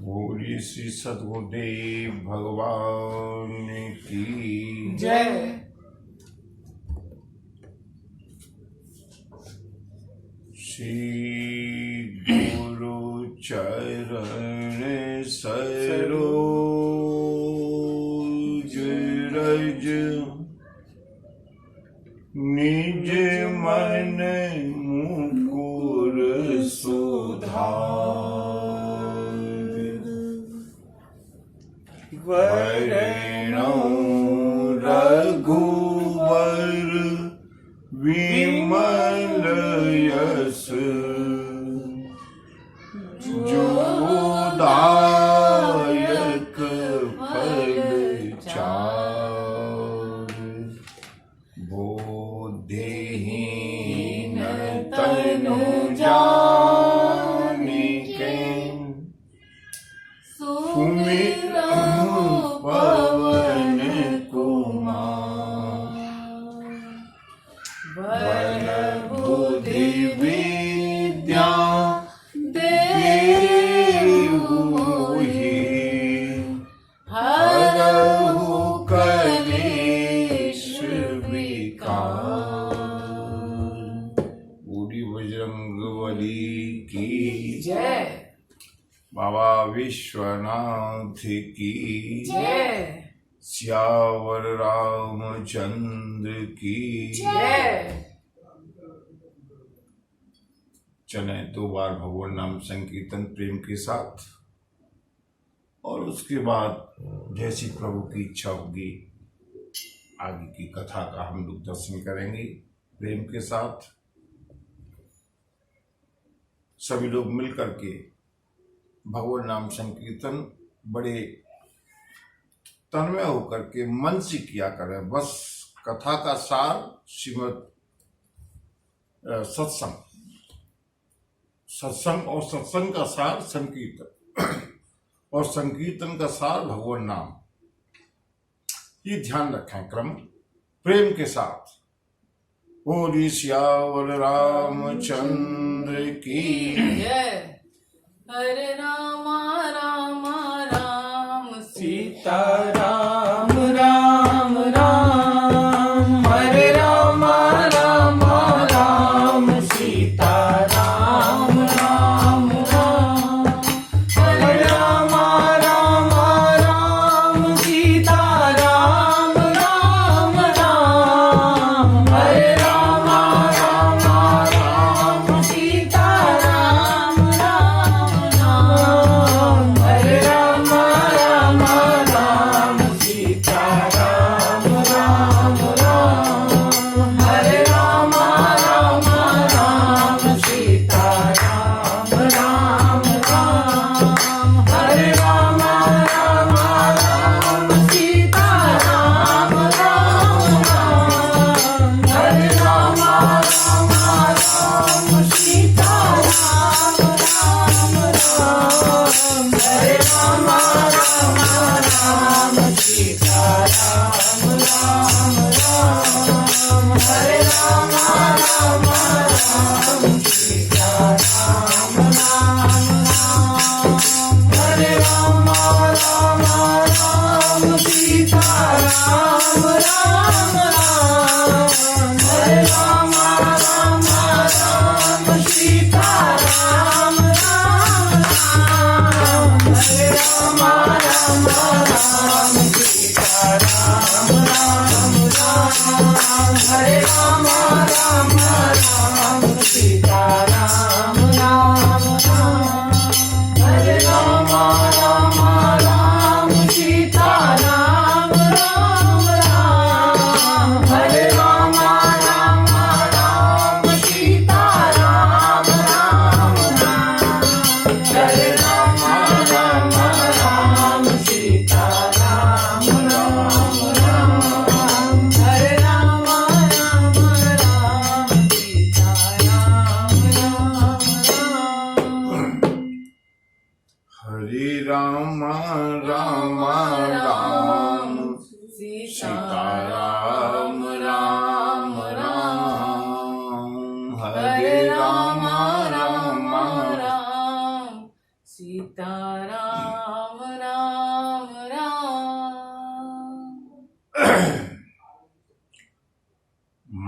बोलिए श्री सद्गुरुदेव भगवान की जय। श्री गुरु चरण सरोज रज निज मन मुकुर सुधार वरणो रघुवर विमल यश जोदायक फल चार बोधहीन तनु जानिके सुमिरौ पवन कुमार बल बुद्धि विद्या देहु मोहि हरहु कलेश विकार। पूरी बजरंगबली की जय। बाबा विश्वनाथ की जय। सियावर रामचंद्र की जय। चले 2 बार भगवान नाम संकीर्तन प्रेम के साथ, और उसके बाद जैसी प्रभु की इच्छा होगी आगे की कथा का हम लोग दर्शन करेंगे प्रेम के साथ। सभी लोग मिलकर के भगवान नाम संकीर्तन बड़े तन्मय होकर के मन से किया करें। बस कथा का सार श्रीमद सत्संग और सत्संग का सार संकीर्तन और संकीर्तन का सार भगवान नाम, ये ध्यान रखें क्रम प्रेम के साथ। बोलिए सियावर रामचंद्र की जय। हरे राम राम राम सीता राम राम राम। हरे राम राम राम सीता राम राम राम। हरे राम राम राम सीता राम राम राम। हरे राम राम राम सीता राम राम राम। हरे राम राम राम सीता राम राम राम। हरे राम राम राम सीता राम राम राम। हरे राम राम राम सीता राम राम राम। हरे राम राम राम सीता राम राम राम। हरे राम राम राम सीता राम राम राम। हरे राम राम राम सीता राम राम राम। हरे राम राम राम सीता राम राम राम। हरे राम राम राम सीता राम राम राम। हरे राम राम राम सीता राम राम राम। हरे राम राम राम सीता राम राम राम। हरे राम राम राम सीता राम राम राम। हरे राम राम राम सीता राम राम राम। हरे राम राम राम सीता राम राम राम। हरे राम राम राम सीता राम राम राम। हरे राम राम राम सीता राम राम राम। हरे राम राम सीताराम राम राम।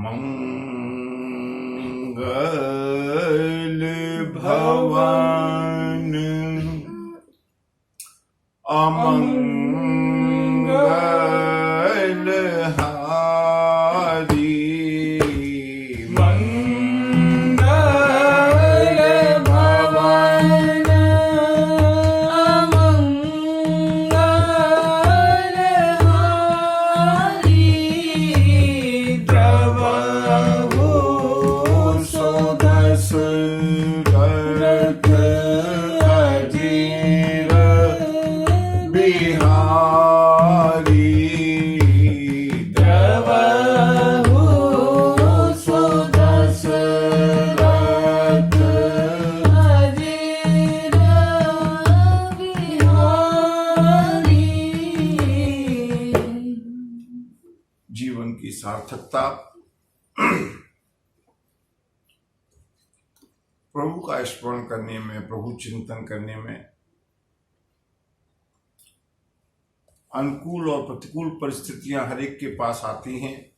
मंगल भवन अमंगल हारी। मंगल भवन अमंगल हारी। प्रभु सुदशरथ अजीर बिहारी। प्रभु सुदशरथ अजीर बिहारी। जीवन की सार्थकता प्रभु का स्मरण करने में, प्रभु चिंतन करने में अनुकूल और प्रतिकूल परिस्थितियां हर एक के पास आती हैं,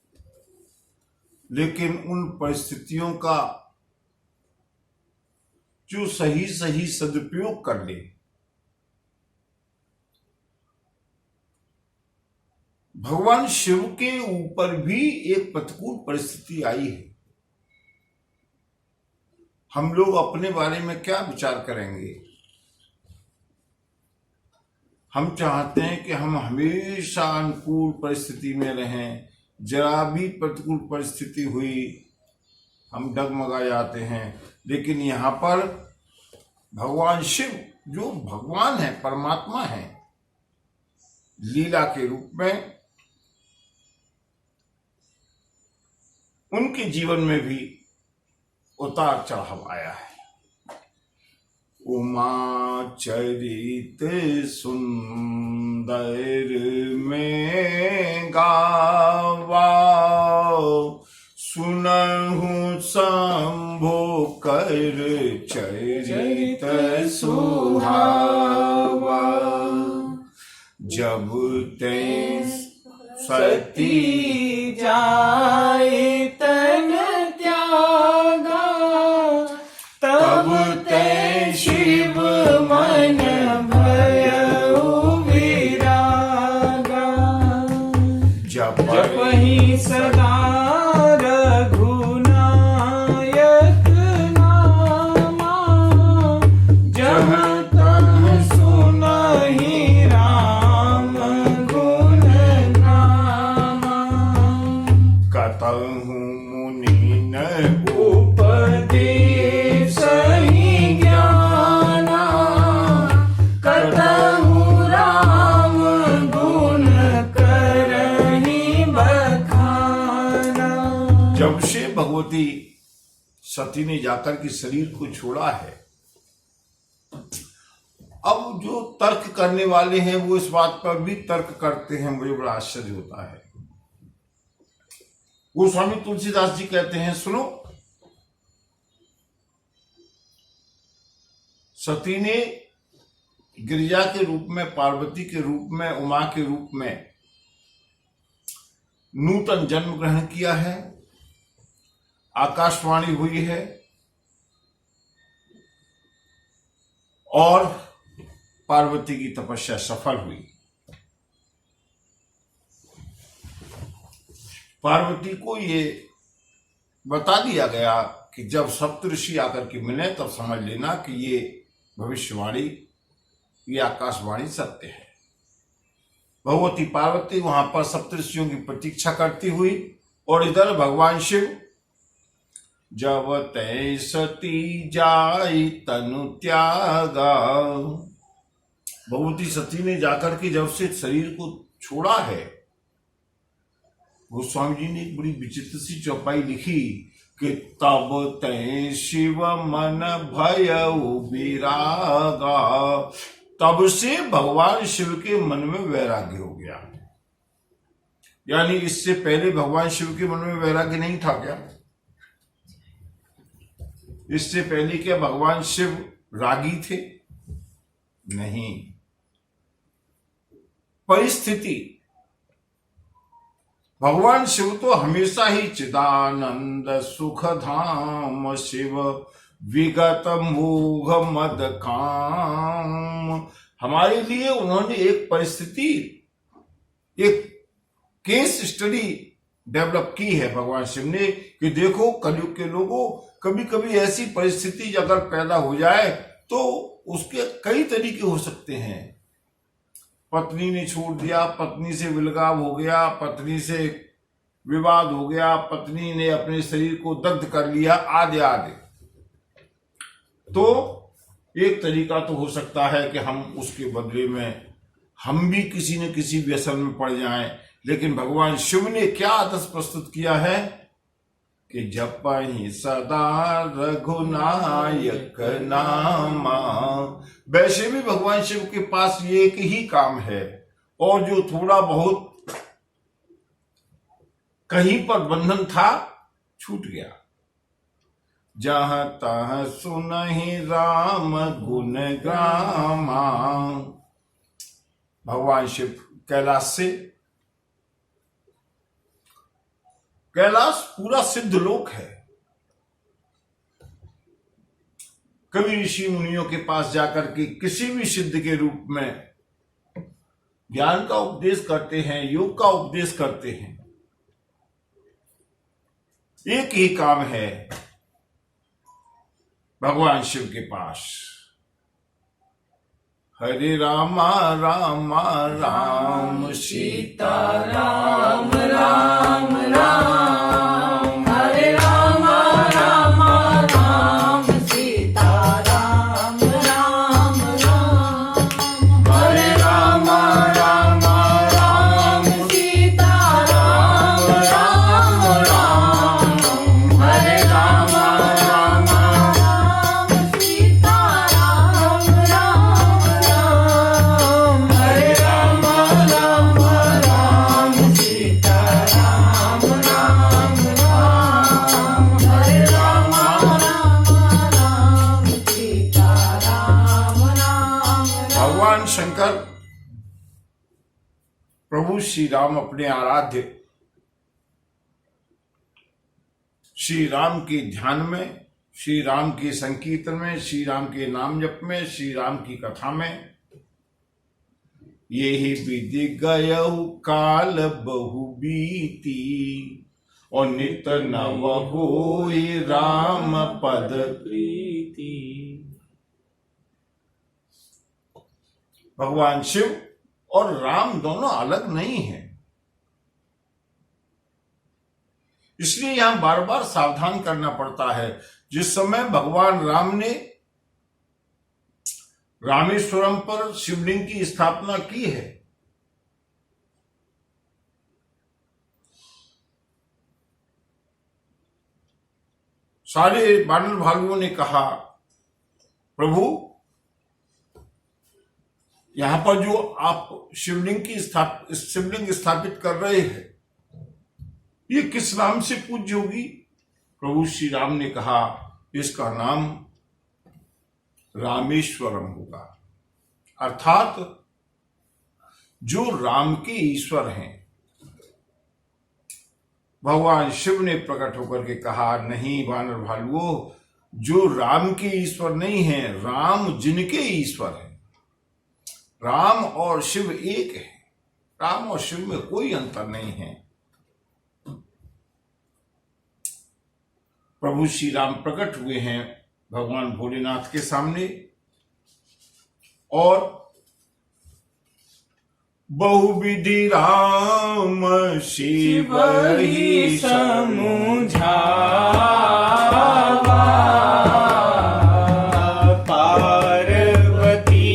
लेकिन उन परिस्थितियों का जो सही सही सदुपयोग कर ले, भगवान शिव के ऊपर भी एक प्रतिकूल परिस्थिति आई है। हम लोग अपने बारे में क्या विचार करेंगे? हम चाहते हैं कि हम हमेशा अनुकूल परिस्थिति में रहें, जरा भी प्रतिकूल परिस्थिति हुई हम डगमगा जाते हैं। लेकिन यहाँ पर भगवान शिव जो भगवान है, परमात्मा है, लीला के रूप में उनके जीवन में भी उतार चढ़ाव आया है। उमा चरित सुंदर में गावा, सुनहु शंभो कर चरित सुहावा। जब ते सती जाए तन त्यागा, तब ते शिव मन भयउ विरागा। जपहि सदा रघुनायक नामा, जहाँ तहाँ सुनहि राम गुण गामा। कतहु मुनि न उपदेशहि ज्ञाना, कतहु राम गुण करहि बखाना। जब से भगवती सती ने जाकर के शरीर को छोड़ा है, अब जो तर्क करने वाले हैं वो इस बात पर भी तर्क करते हैं। मुझे बड़ा आश्चर्य होता है। गोस्वामी तुलसीदास जी कहते हैं, सुनो, सती ने गिरिजा के रूप में, पार्वती के रूप में, उमा के रूप में नूतन जन्म ग्रहण किया है, आकाशवाणी हुई है और पार्वती की तपस्या सफल हुई। पार्वती को ये बता दिया गया कि जब सप्तऋषि आकर के मिले तब समझ लेना कि ये भविष्यवाणी, ये आकाशवाणी सत्य है। भगवती पार्वती वहां पर सप्तऋषियों की प्रतीक्षा करती हुई और इधर भगवान शिव जब तै सती जाई तनु त्यागा, भगवती सती ने जाकर के जब से शरीर को छोड़ा है, गोस्वामी जी ने एक बड़ी विचित्र सी चौपाई लिखी कि तब तै शिव मन भयउ विरागा। तब से भगवान शिव के मन में वैराग्य हो गया। यानी इससे पहले भगवान शिव के मन में वैराग्य नहीं था क्या? इससे पहले क्या भगवान शिव रागी थे? नहीं। परिस्थिति, भगवान शिव तो हमेशा ही चिदानंद सुख धाम शिव विगत मोह मद काम, हमारे लिए उन्होंने एक परिस्थिति, एक केस स्टडी डेवलप की है भगवान शिव ने कि देखो कलयुग के लोगों, कभी कभी ऐसी परिस्थिति अगर पैदा हो जाए तो उसके कई तरीके हो सकते हैं। पत्नी ने छोड़ दिया, पत्नी से विलगाव हो गया, पत्नी से विवाद हो गया, पत्नी ने अपने शरीर को दग्ध कर लिया, आदि आदि। तो एक तरीका तो हो सकता है कि हम उसके बदले में हम भी किसी न किसी व्यसन में पड़ जाएं, लेकिन भगवान शिव ने क्या आदर्श प्रस्तुत किया है कि जपहि सदा रघुनायक नामा। वैसे भी भगवान शिव के पास ये एक ही काम है, और जो थोड़ा बहुत कहीं पर बंधन था छूट गया। जहां तहां सुनहि राम गुण गामा। भगवान शिव कैलाश पूरा सिद्ध लोक है। कभी ऋषि मुनियों के पास जाकर के किसी भी सिद्ध के रूप में ज्ञान का उपदेश करते हैं, योग का उपदेश करते हैं। एक ही काम है भगवान शिव के पास, हरे रामा रामा राम सीता राम राम राम, हरे राम राम राम सीता राम राम राम, हरे राम राम राम सीता राम राम राम, हरे राम राम राम सीता राम राम राम, हरे राम राम राम सीता राम राम राम, हरे राम राम राम सीता राम राम। भगवान शंकर प्रभु श्री राम अपने आराध्य श्री राम के ध्यान में, श्री राम के संकीर्तन में, श्री राम के नाम जप में, श्री राम की कथा में, यही विधि गयऊ काल बहु बीती, और नित नव होई राम पद प्रीति। भगवान शिव और राम दोनों अलग नहीं हैं, इसलिए यहां बार बार सावधान करना पड़ता है। जिस समय भगवान राम ने रामेश्वरम पर शिवलिंग की स्थापना की है, सारे वानर भालुओं ने कहा प्रभु यहां पर जो आप शिवलिंग स्थापित कर रहे हैं ये किस नाम से पूज्य होगी? प्रभु श्री राम ने कहा इसका नाम रामेश्वरम होगा, अर्थात जो राम के ईश्वर हैं। भगवान शिव ने प्रकट होकर के कहा नहीं वानर भालुओं, जो राम के ईश्वर नहीं है, राम जिनके ईश्वर है। राम और शिव एक है, राम और शिव में कोई अंतर नहीं है। प्रभु श्री राम प्रकट हुए हैं भगवान भोलेनाथ के सामने, और बहुविधि राम शिव ही समुझावा, पार्वती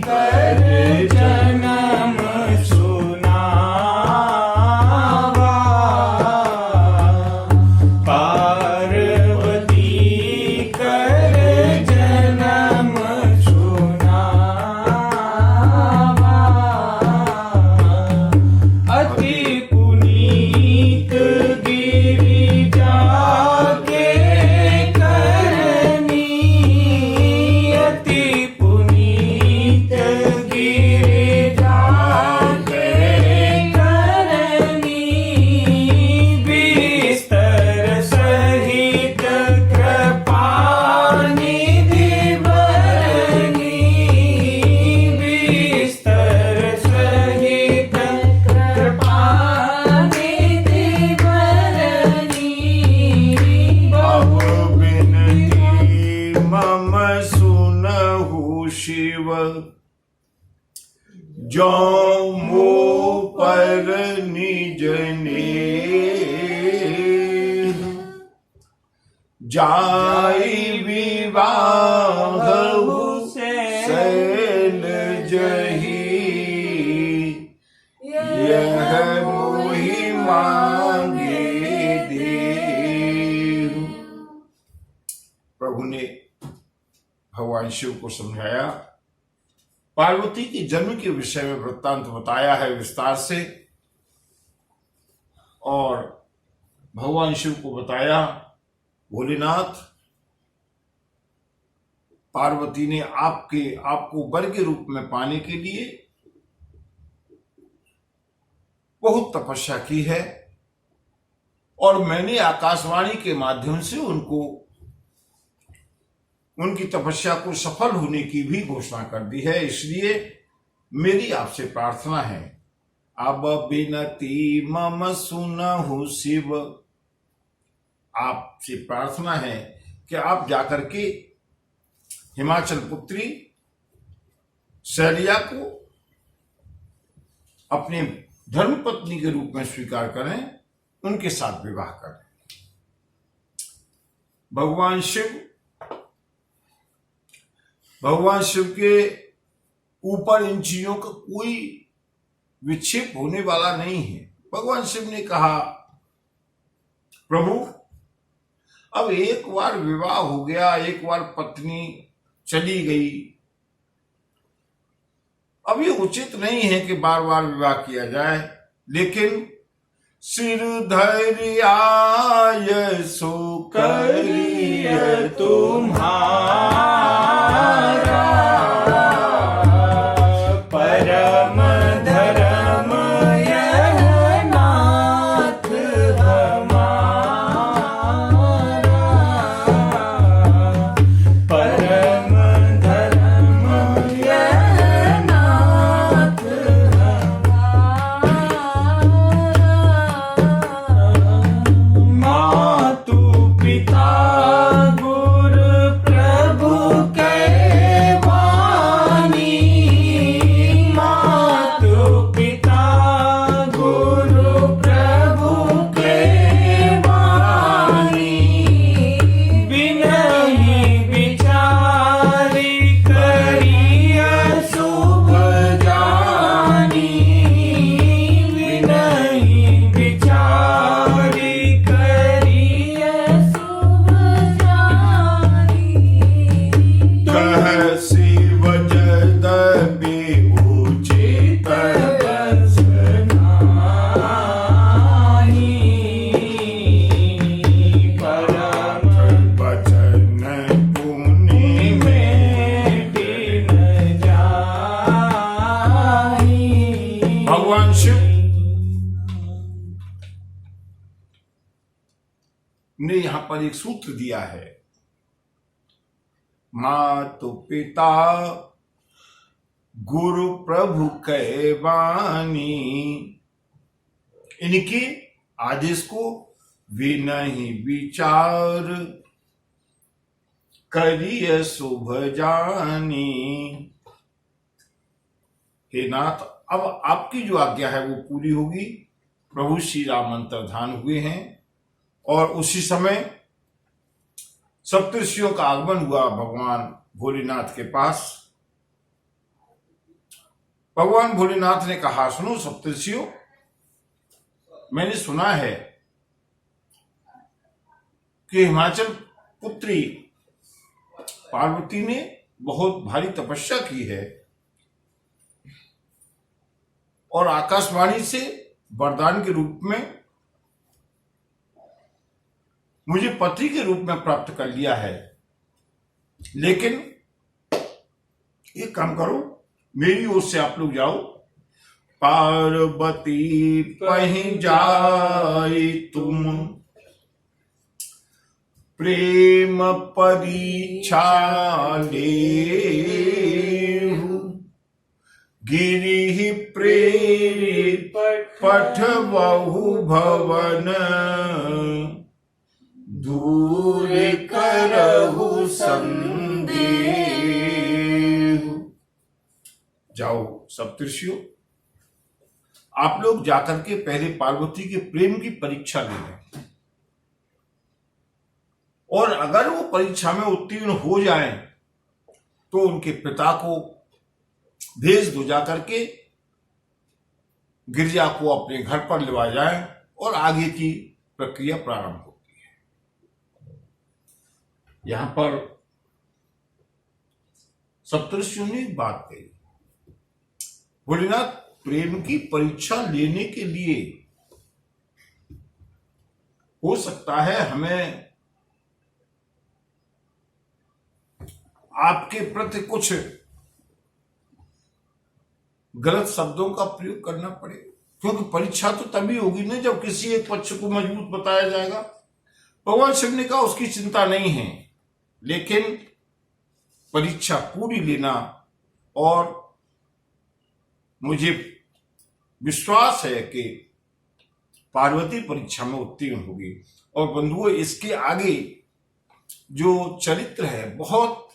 कर जन्म सुनावा, पार्वती कर जन्म सुनावा, अति पुनीत गिरिजा शिव जो मो पर निज नेह जाई विवाह सैल जही यह मोहि मांगे दे। प्रभु ने भगवान शिव को समझाया, पार्वती के जन्म के विषय में वृत्तांत बताया है विस्तार से, और भगवान शिव को बताया, भोलेनाथ पार्वती ने आपको वर के रूप में पाने के लिए बहुत तपस्या की है, और मैंने आकाशवाणी के माध्यम से उनकी तपस्या को सफल होने की भी घोषणा कर दी है। इसलिए मेरी आपसे प्रार्थना है, अब बिनती मम सुनहु शिव, आपसे प्रार्थना है कि आप जाकर के हिमाचल पुत्री शैलिया को अपने धर्मपत्नी के रूप में स्वीकार करें, उनके साथ विवाह करें। भगवान शिव के ऊपर इन चीजों का कोई विक्षेप होने वाला नहीं है। भगवान शिव ने कहा, प्रभु अब एक बार विवाह हो गया, एक बार पत्नी चली गई, अब ये उचित नहीं है कि बार बार विवाह किया जाए, लेकिन सिर धैर्य सो करिय तुम्हारा परम धर्म यह नाथ हमारा, परम धर्म यह नाथ हमारा। मातु पिता गुरु प्रभु के वाणी, मातु पिता गुरु प्रभु के वाणी, बिनहि विचारी करिय शुभ जानी, बिनहि विचारी करिय शुभ जानी। कह शिव जदपि उचित बस नाही, परम वचन पुनि में मेटि न जाहि। भगवान शिव ने यहां पर एक सूत्र दिया है, मातु पिता गुरु प्रभु कै वाणी, इनके आदेश को विनहि विचार करिय शुभ जानी। हे नाथ, अब आपकी जो आज्ञा है वो पूरी होगी। प्रभु श्री राम अंतर्धान हुए हैं, और उसी समय सप्तऋषियों का आगमन हुआ भगवान भोलेनाथ के पास। भगवान भोलेनाथ ने कहा, सुनो सप्तऋषियों, मैंने सुना है कि हिमाचल पुत्री पार्वती ने बहुत भारी तपस्या की है, और आकाशवाणी से वरदान के रूप में मुझे पति के रूप में प्राप्त कर लिया है। लेकिन एक काम करो, मेरी ओर से आप लोग जाओ, पार्वती पहि जाई तुम, प्रेम परीक्षा लेहु, गिरि प्रेरित पठवहु भवन, दूर करहु संदेह। जाओ सप्तर्षियों, आप लोग जाकर के पहले पार्वती के प्रेम की परीक्षा ले लें, और अगर वो परीक्षा में उत्तीर्ण हो जाएं तो उनके पिता को भेज दो जाकर के गिरजा को अपने घर पर ले जाएं और आगे की प्रक्रिया प्रारंभ होती है। यहां पर सप्तर्षियों ने एक बात कही, भोलेनाथ प्रेम की परीक्षा लेने के लिए हो सकता है हमें आपके प्रति कुछ गलत शब्दों का प्रयोग करना पड़े, क्योंकि परीक्षा तो तभी होगी ना जब किसी एक पक्ष को मजबूत बताया जाएगा। भगवान शिव ने कहा उसकी चिंता नहीं है, लेकिन परीक्षा पूरी लेना, और मुझे विश्वास है कि पार्वती परीक्षा में उत्तीर्ण होगी। और बंधुओं, इसके आगे जो चरित्र है बहुत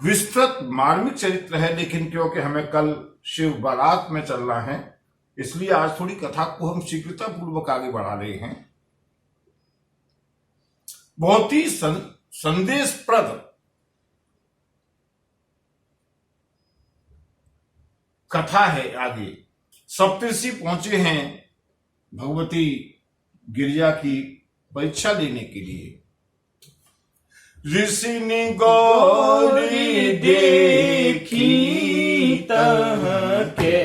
विस्तृत मार्मिक चरित्र है, लेकिन क्योंकि हमें कल शिव बारात में चलना है इसलिए आज थोड़ी कथा को हम शीघ्रता पूर्वक आगे बढ़ा रहे हैं। बहुत ही संदेशप्रद कथा है आगे। सप्तर्षि पहुंचे हैं भगवती गिरिजा की परीक्षा लेने के लिए। ऋषि ने गौरी देखी तह कैसी,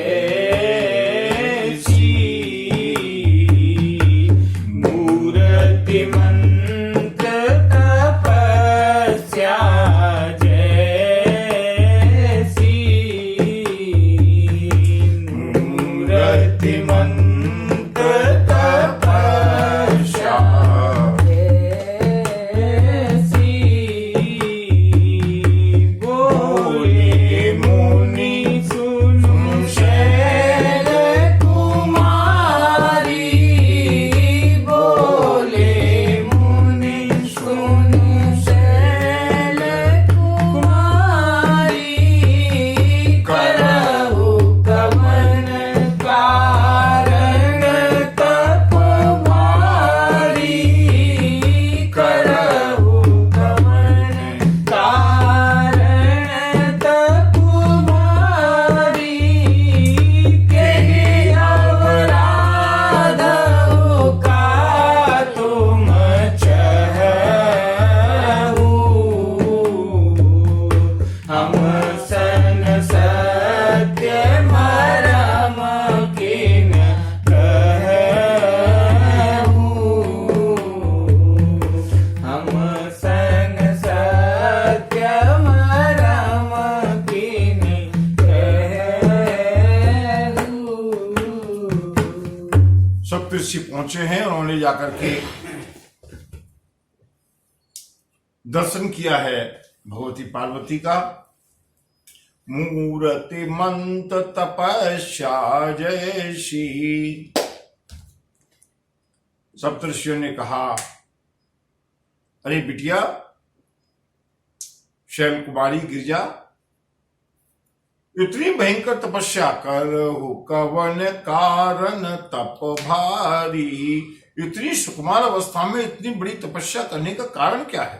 मूर्ति मंत्र तपस्या जैसी, मूर्ति मंत्र तपस्या सप्तर्षि पहुंचे हैं, उन्होंने जाकर के दर्शन किया है भगवती पार्वती का। मूर्ति मंत तपस्या जैसी। सप्तर्षियों ने कहा, अरे बिटिया शैल कुमारी गिरिजा, इतनी भयंकर तपस्या कर हो कवन कारण तप भारी। इतनी सुकुमार अवस्था में इतनी बड़ी तपस्या करने का कारण क्या है?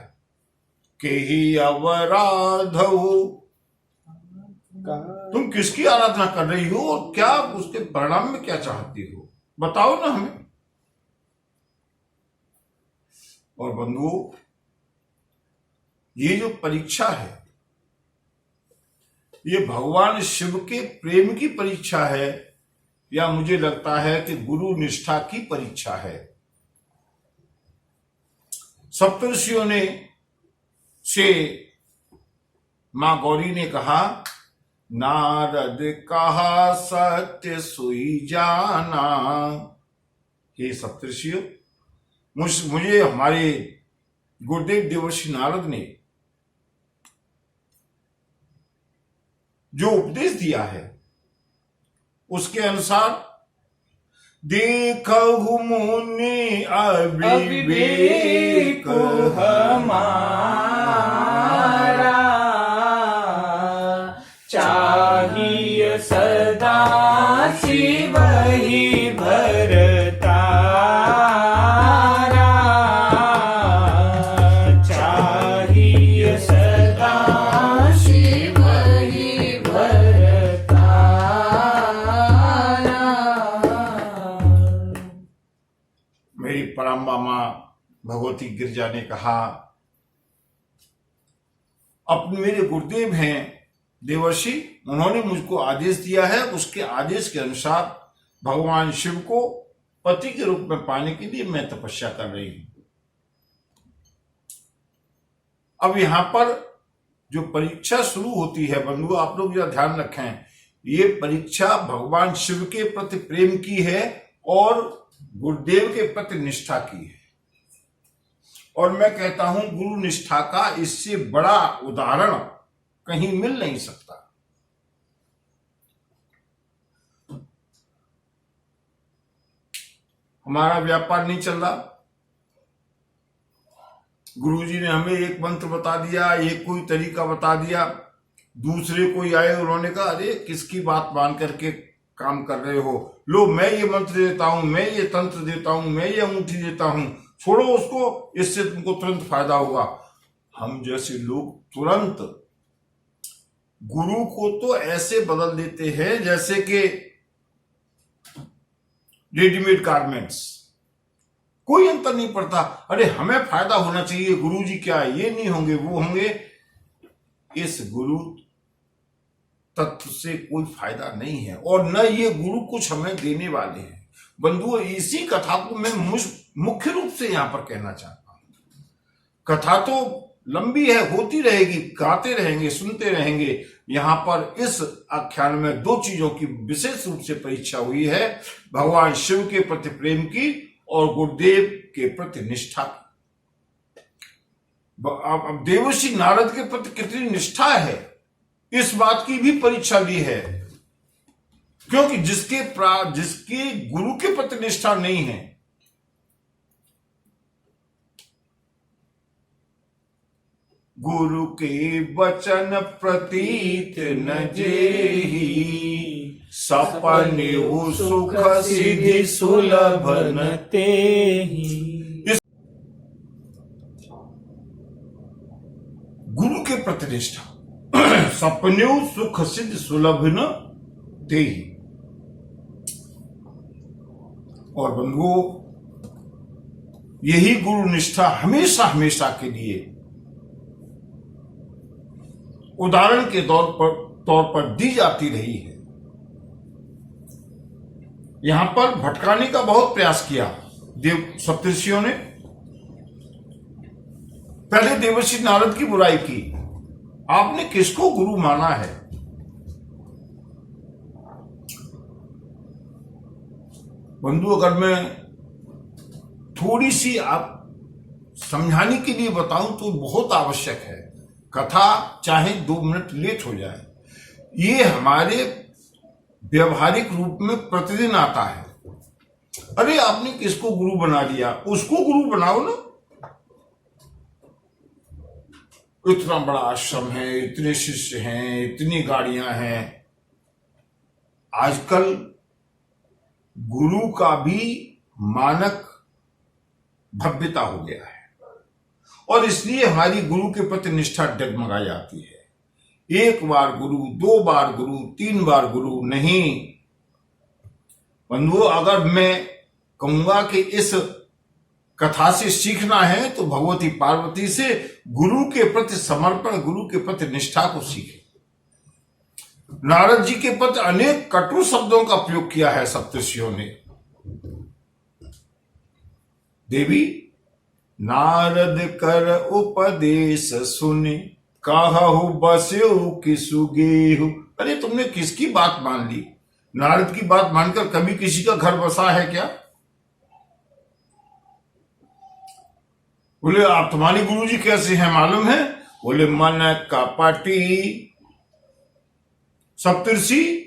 के ही अवराध हो, तुम किसकी आराधना कर रही हो और क्या उसके परिणाम में क्या चाहती हो, बताओ ना हमें। और बंधुओं, ये जो परीक्षा है ये भगवान शिव के प्रेम की परीक्षा है, या मुझे लगता है कि गुरु निष्ठा की परीक्षा है। सप्तर्षियों ने से मां गौरी ने कहा, नारद कहा सत्य सोई जाना। हे सप्तर्षियों, मुझे हमारे गुरुदेव देवर्षि नारद ने जो उपदेश दिया है उसके अनुसार, देखहु मुनि अविवेक हमारा, शिव ही भरतारा चाहिए सदा शिव ही भरतारा। मेरी पराम्बा माँ भगवती गिरजा ने कहा, अपने मेरे गुरुदेव हैं देवर्षि, उन्होंने मुझको आदेश दिया है, उसके आदेश के अनुसार भगवान शिव को पति के रूप में पाने के लिए मैं तपस्या कर रही हूं। अब यहां पर जो परीक्षा शुरू होती है बंधु, आप लोग यह ध्यान रखें, ये परीक्षा भगवान शिव के प्रति प्रेम की है और गुरुदेव के प्रति निष्ठा की है। और मैं कहता हूं गुरु निष्ठा का इससे बड़ा उदाहरण कहीं मिल नहीं सकता। हमारा व्यापार नहीं चल रहा, गुरुजी ने हमें एक मंत्र बता दिया, एक कोई तरीका बता दिया, दूसरे कोई आए, उन्होंने कहा अरे किसकी बात मान करके काम कर रहे हो, लो मैं ये मंत्र देता हूं, मैं ये तंत्र देता हूं, मैं ये अंगूठी देता हूं, छोड़ो उसको, इससे तुमको तुरंत फायदा होगा। हम जैसे लोग तुरंत गुरु को तो ऐसे बदल देते हैं जैसे कि रेडीमेड गारमेंट्स, कोई अंतर नहीं पड़ता। अरे हमें फायदा होना चाहिए, गुरुजी क्या ये नहीं होंगे वो होंगे, इस गुरु तत्व से कोई फायदा नहीं है और न ये गुरु कुछ हमें देने वाले हैं। बंधुओं, इसी कथा को मैं मुख्य रूप से यहां पर कहना चाहता हूं। कथा तो लंबी है, होती रहेगी, गाते रहेंगे, सुनते रहेंगे। यहां पर इस आख्यान में दो चीजों की विशेष रूप से परीक्षा हुई है, भगवान शिव के प्रति प्रेम की और गुरुदेव के प्रति निष्ठा की। अब देवर्षि नारद के प्रति कितनी निष्ठा है, इस बात की भी परीक्षा ली है, क्योंकि जिसके गुरु के प्रति निष्ठा नहीं है, गुरु के वचन प्रतीत न जेहि, सपने सुख सिद्धि सुलभ न तेहि। गुरु के प्रति निष्ठा, सपने सुख सिद्धि सुलभ न तेहि। और बंधुओं, यही गुरु निष्ठा हमेशा हमेशा के लिए उदाहरण के तौर पर दी जाती रही है। यहां पर भटकाने का बहुत प्रयास किया सप्तऋषियों ने। पहले देवर्षि नारद की बुराई की, आपने किसको गुरु माना है? बंधु, अगर मैं थोड़ी सी आप समझाने के लिए बताऊं तो बहुत आवश्यक है। कथा चाहे 2 मिनट लेट हो जाए, ये हमारे व्यवहारिक रूप में प्रतिदिन आता है। अरे आपने किसको गुरु बना लिया, उसको गुरु बनाओ ना। इतना बड़ा आश्रम है, इतने शिष्य हैं, इतनी गाड़ियां हैं। आजकल गुरु का भी मानक भव्यता हो गया है और इसलिए हमारी गुरु के प्रति निष्ठा डगमगा जाती है। 1 बार गुरु, 2 बार गुरु, 3 बार गुरु नहीं। बंधुओं, अगर मैं कहूंगा कि इस कथा से सीखना है तो भगवती पार्वती से गुरु के प्रति समर्पण, गुरु के प्रति निष्ठा को सीखे। नारद जी के प्रति अनेक कटु शब्दों का प्रयोग किया है सप्तऋषियों ने। देवी, नारद कर उपदेश सुने, कहु बस्यो किसु गेहु। अरे तुमने किसकी बात मान ली? नारद की बात मानकर कभी किसी का घर बसा है क्या? बोले आप तुम्हारे गुरुजी कैसे हैं मालूम है? बोले मन कपटी। सप्तऋषि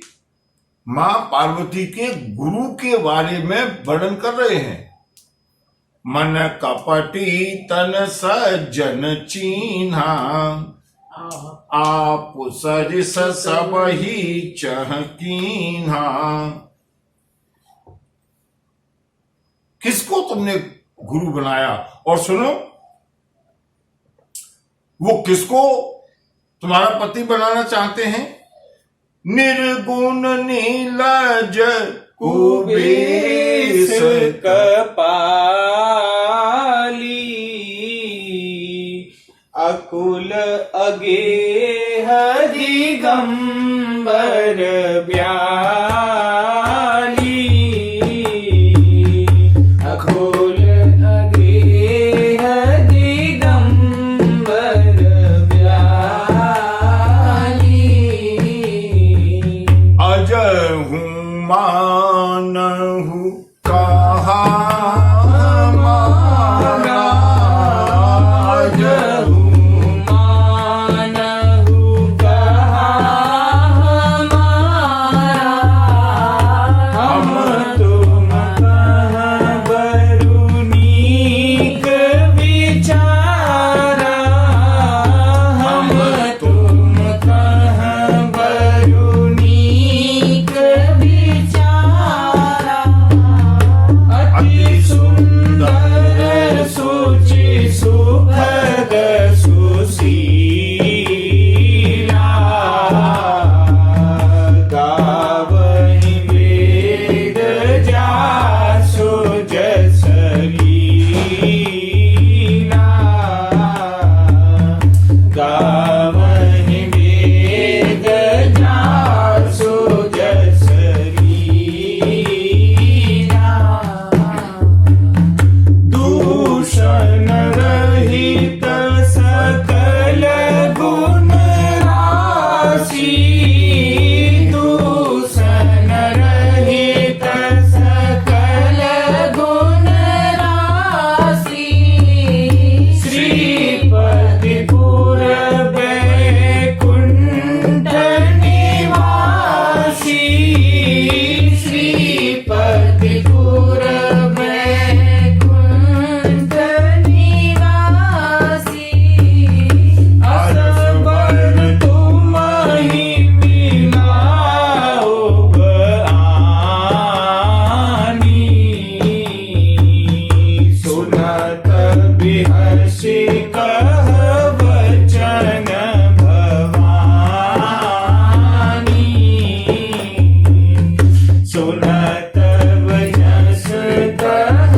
मां पार्वती के गुरु के बारे में वर्णन कर रहे हैं। मन कपटी तन सज्जन चीन्हा, आप सरिस सब ही चह कीन्हा। किसको तुमने गुरु बनाया? और सुनो, वो किसको तुम्हारा पति बनाना चाहते हैं? निर्गुण नीलज कुबेस कपाली अकुल अगेह दिगंबर ब्याली अकुल अगेह दिगंबर ब्याली अजहू मानहु कहा माना, अजहू मानहु कहा हमारा, हम तुम कहाँ बरुनीक विचारा, हम तुम कहाँ बरुनीक विचारा, अति सुंदर सुचि सुखद सुशीला, गावहि वेद जासु जस लीला, गावहि वेद जासु जस लीला, दूषण रहित सकल गुण राशि, दूषण रहित सकल गुण राशि, श्रीपतिपुर वैकुंठ निवासी, श्रीपतिपुर वैकुंठ निवासी, असबर तुम्हि मिलाओ आनी, सुनत बिहर्षि कह वचन भवानी, सुनत वचस कह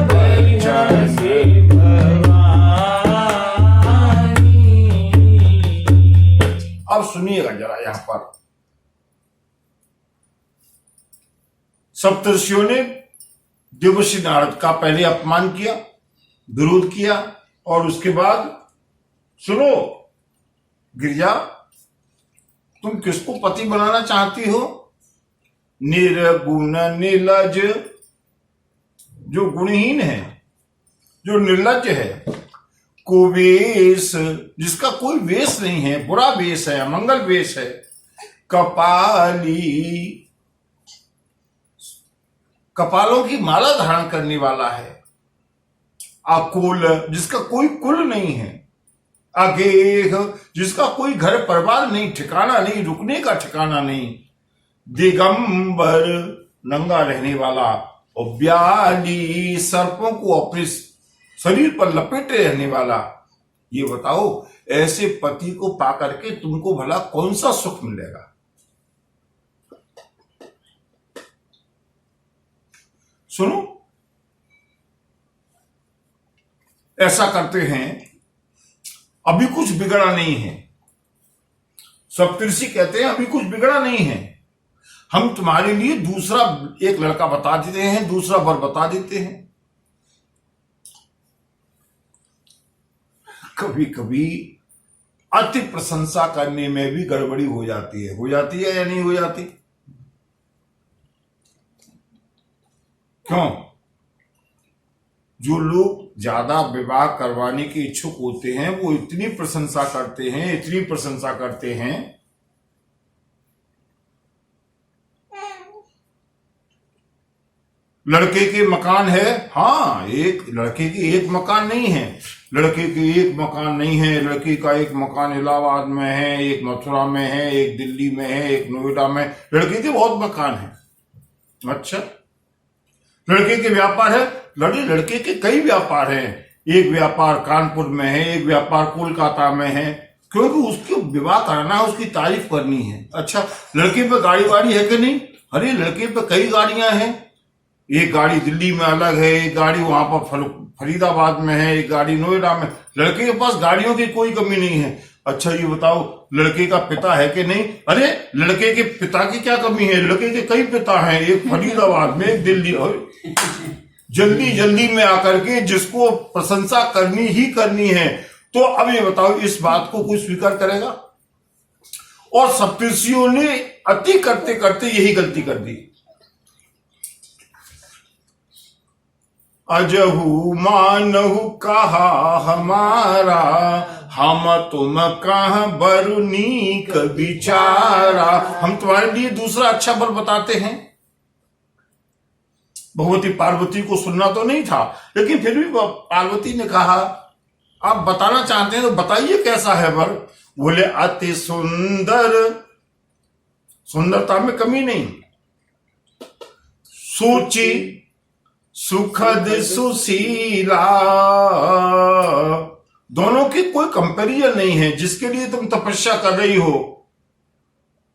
वचस भवानी। अब सुनिएगा जरा यहां पर। सप्तर्षियों ने देवर्षि नारद का पहले अपमान किया, विरोध किया, और उसके बाद सुनो गिरिजा, तुम किसको पति बनाना चाहती हो? निर्गुण निर्लज, जो गुणहीन है, जो निर्लज है, कुवेश, जिसका कोई वेश नहीं है, बुरा वेश है, अमंगल वेश है, कपाली, कपालों की माला धारण करने वाला है, अकुल, जिसका कोई कुल नहीं है, अगेह, जिसका कोई घर परिवार नहीं, ठिकाना नहीं, रुकने का ठिकाना नहीं, दिगंबर, नंगा रहने वाला, और ब्याली, सर्पों को अपने शरीर पर लपेटे रहने वाला। ये बताओ, ऐसे पति को पाकर के तुमको भला कौन सा सुख मिलेगा? सुनो, ऐसा करते हैं, अभी कुछ बिगड़ा नहीं है। सप्तर्षि कहते हैं अभी कुछ बिगड़ा नहीं है, हम तुम्हारे लिए दूसरा एक लड़का बता देते हैं, दूसरा वर बता देते हैं। कभी कभी अति प्रशंसा करने में भी गड़बड़ी हो जाती है या नहीं हो जाती? क्यों? जो लोग ज्यादा विवाह करवाने के इच्छुक होते हैं, वो इतनी प्रशंसा करते हैं, इतनी प्रशंसा करते हैं, लड़के के मकान है, हाँ, एक लड़के की एक मकान नहीं है, लड़के की एक मकान नहीं है, लड़की का एक मकान इलाहाबाद में है, एक मथुरा में है, एक दिल्ली में है, एक नोएडा में, लड़के के बहुत मकान है। अच्छा, लड़के के व्यापार है, लड़के के कई व्यापार हैं। एक व्यापार कानपुर में है, एक व्यापार कोलकाता में है, क्योंकि उसको विवाह कराना है, उसकी तारीफ करनी है। अच्छा, लड़के पे गाड़ी वाड़ी है कि नहीं? अरे लड़के पे कई गाड़ियां हैं। एक गाड़ी दिल्ली में अलग है, एक गाड़ी वहां पर फरीदाबाद में है, एक गाड़ी नोएडा में। लड़के के पास गाड़ियों की कोई कमी नहीं है। अच्छा ये बताओ, लड़के का पिता है कि नहीं? अरे लड़के के पिता की क्या कमी है? लड़के के कई पिता हैं, एक फरीदाबाद में, एक दिल्ली। और जल्दी जल्दी में आकर के जिसको प्रशंसा करनी ही करनी है। तो अब ये बताओ, इस बात को कोई स्वीकार करेगा? और सप्तर्षियों ने अति करते करते यही गलती कर दी। अजहु मानहु कहा हमारा, हम तुम कहाँ बरुनीक बिचारा। हम तुम्हारे लिए दूसरा अच्छा बर बताते हैं। भगवती पार्वती को सुनना तो नहीं था, लेकिन फिर भी पार्वती ने कहा आप बताना चाहते हैं तो बताइए कैसा है वर। बोले अति सुंदर, सुंदरता में कमी नहीं, सूची सुखद सुशीला, दोनों की कोई कंपैरिजन नहीं है। जिसके लिए तुम तपस्या कर रही हो,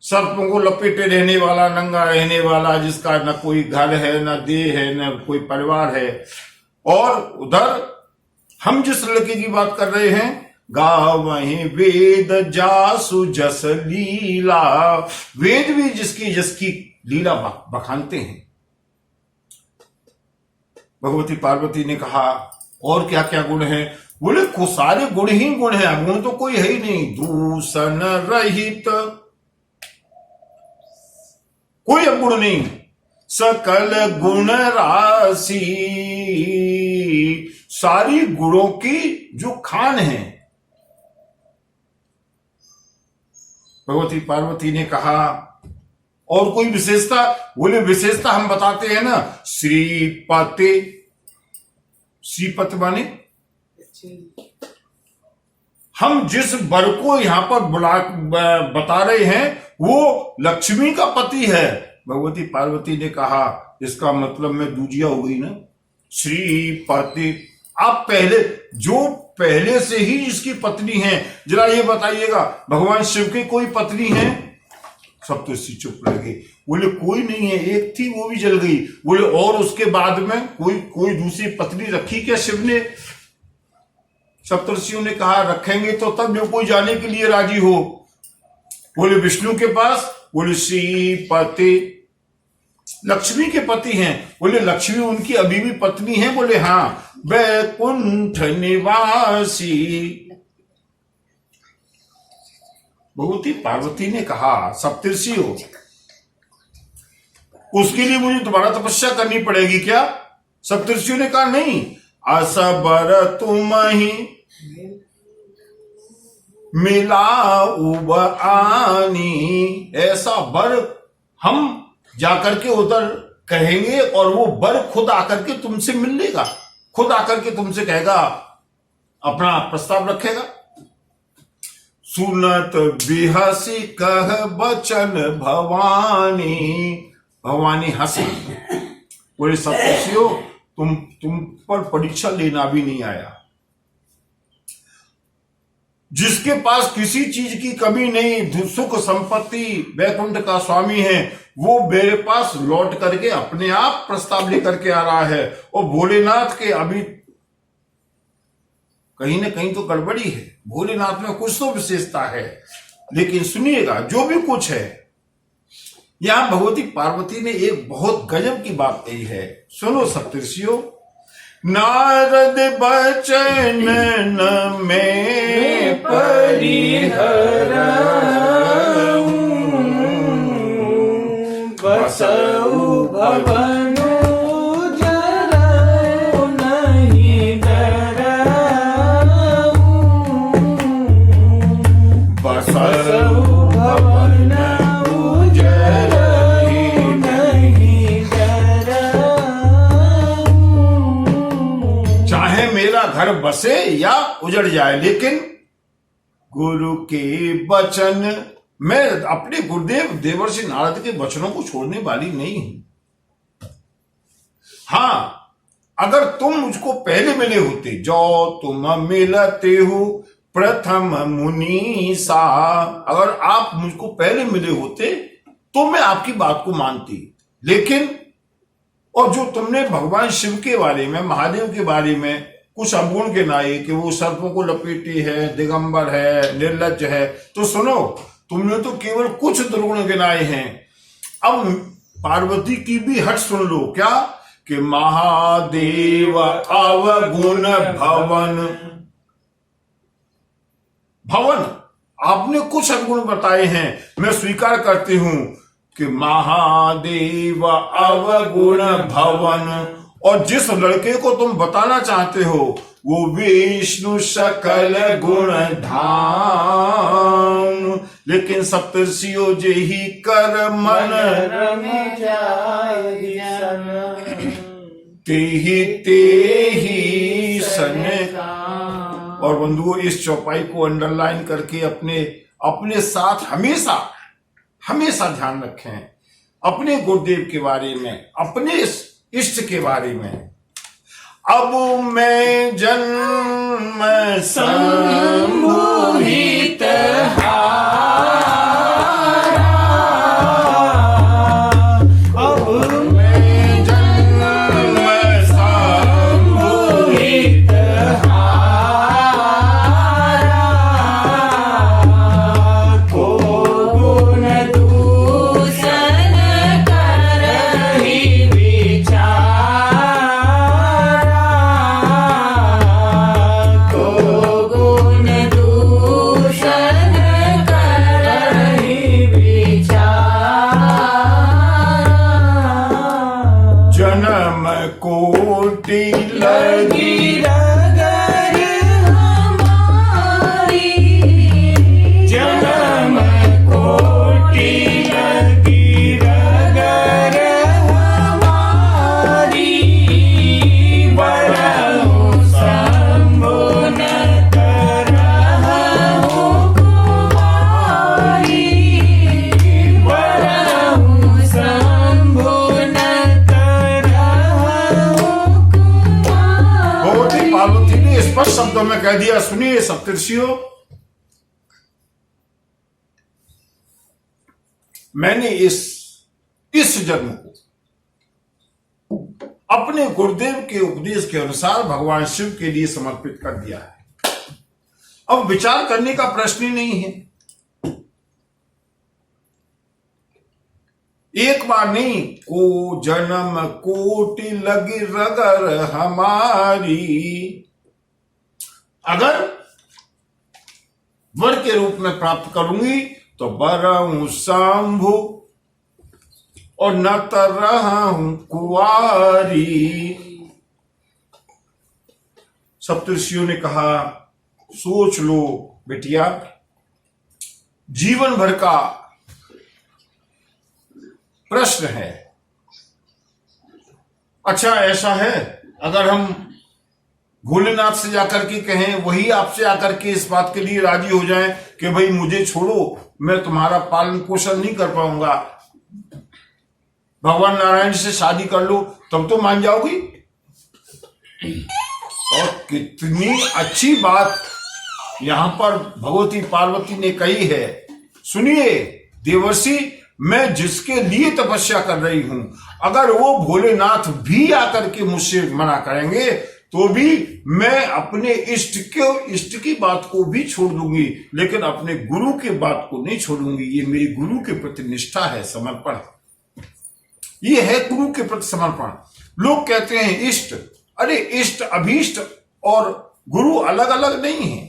सर्पों को लपेटे रहने वाला, नंगा रहने वाला, जिसका न कोई घर है, न देह है, न कोई परिवार है। और उधर हम जिस लड़के की बात कर रहे हैं, गावहीं वेद जासु जस लीला, वेद भी जिसकी जिसकी लीला बखानते हैं। भगवती पार्वती ने कहा और क्या क्या गुण हैं? बोले को सारे गुण ही गुण हैं, गुण तो कोई है ही नहीं। दूषण रहित, कोई अवगुण नहीं, सकल गुण राशि, सारी गुणों की जो खान है। भगवती पार्वती ने कहा और कोई विशेषता? बोले विशेषता हम बताते हैं ना, श्रीपति, श्रीपति माने हम जिस वर को यहां पर बता रहे हैं वो लक्ष्मी का पति है। भगवती पार्वती ने कहा इसका मतलब मैं दूजिया हो गई ना। श्रीपति, आप पहले जो पहले से ही जिसकी पत्नी है, जरा ये बताइएगा भगवान शिव की कोई पत्नी है? सप्तर्षि चुप रह गए। बोले कोई नहीं है, एक थी वो भी जल गई। बोले और उसके बाद में कोई दूसरी पत्नी रखी क्या शिव ने? सप्तर्षियों ने कहा रखेंगे तो तब जो कोई जाने के लिए राजी हो। बोले विष्णु के पास? बोले श्रीपति, लक्ष्मी के पति हैं। बोले लक्ष्मी उनकी अभी भी पत्नी है? बोले हाँ। वैकुंठ निवासी, भगवती पार्वती ने कहा सप्तर्षियों, उसके लिए मुझे दोबारा तपस्या करनी पड़ेगी क्या? सप्तर्षियों ने कहा नहीं, असबर तुम ही मिला उब आनी, ऐसा बर हम जाकर के उधर कहेंगे और वो बर खुद आकर के तुमसे मिल लेगा, खुद आकर के तुमसे कहेगा, अपना प्रस्ताव रखेगा। सुनत बिहसी कह बचन भवानी, भवानी हंसी। बोले सप्तर्षियों तुम पर परीक्षा लेना भी नहीं आया। जिसके पास किसी चीज की कमी नहीं, सुख संपत्ति, वैकुंठ का स्वामी है, वो मेरे पास लौट करके अपने आप प्रस्ताव लेकर के आ रहा है। और भोलेनाथ के अभी कहीं ना कहीं तो गड़बड़ी है, भोलेनाथ में कुछ तो विशेषता है। लेकिन सुनिएगा जो भी कुछ है, यहां भगवती पार्वती ने एक बहुत गजब की बात कही है। सुनो सप्तर्षियों, नारद बचन में परिहर बसऊ भवनु जरऊ नहीं डरऊ, बसऊ भवनु जरऊ नहीं डरऊ। चाहे मेरा घर बसे या उजड़ जाए, लेकिन गुरु के वचन, मैं अपने गुरुदेव देवर्षि नारद के वचनों को छोड़ने वाली नहीं हूं। हां, अगर तुम मुझको पहले मिले होते, जो तुम मिलते हो प्रथम मुनीसा, अगर आप मुझको पहले मिले होते तो मैं आपकी बात को मानती। लेकिन और जो तुमने भगवान शिव के बारे में, महादेव के बारे में कुछ अवगुण गिनाए कि वो सर्पों को लपेटी है, दिगंबर है, निर्लज्ज है, तो सुनो, तुमने तो केवल कुछ दुर्गुण गिनाए हैं। अब पार्वती की भी हट सुन लो, क्या कि महादेव अवगुण भवन। भवन, आपने कुछ अवगुण बताए हैं, मैं स्वीकार करती हूं कि महादेव अवगुण भवन, और जिस लड़के को तुम बताना चाहते हो वो विष्णु सकल गुण धाम, लेकिन सप्तर्षियों जेहि कर मन तेहि तेहि सन। और बंधुओं, इस चौपाई को अंडरलाइन करके अपने साथ हमेशा हमेशा ध्यान रखें, अपने गुरुदेव के बारे में, अपने इष्ट के बारे में। अब मैं जन्म संमोहित कोटि लगी रगर हमारी, जन्म कोटि लगी रगर हमारी, बरहु शंभु न करहु कुमारी, बरहु शंभु न पार्वती ने स्पष्ट शब्दों में कह दिया, सुनिए सप्तर्षियों, मैंने इस जन्म को अपने गुरुदेव के उपदेश के अनुसार भगवान शिव के लिए समर्पित कर दिया है। अब विचार करने का प्रश्न ही नहीं है। एक बार नहीं, को जन्म कोटि लगी रगर हमारी, अगर वर के रूप में प्राप्त करूंगी तो बरहूं शंभु और न तरहूं कुंवारी। सप्तर्षियों ने कहा, सोच लो बेटिया, जीवन भर का प्रश्न है। अच्छा ऐसा है, अगर हम भोलेनाथ से जाकर के कहें, वही आपसे आकर के इस बात के लिए राजी हो जाएं कि भाई मुझे छोड़ो, मैं तुम्हारा पालन पोषण नहीं कर पाऊंगा, भगवान नारायण से शादी कर लो, तब तो मान जाओगी। और कितनी अच्छी बात यहां पर भगवती पार्वती ने कही है। सुनिए देवर्षि, मैं जिसके लिए तपस्या कर रही हूं, अगर वो भोलेनाथ भी आकर के मुझसे मना करेंगे तो भी मैं अपने इष्ट की बात को भी छोड़ दूंगी, लेकिन अपने गुरु के बात को नहीं छोड़ूंगी। ये मेरी गुरु के प्रति निष्ठा है, समर्पण, ये है गुरु के प्रति समर्पण। लोग कहते हैं इष्ट, अरे इष्ट, अभीष्ट और गुरु अलग अलग नहीं है।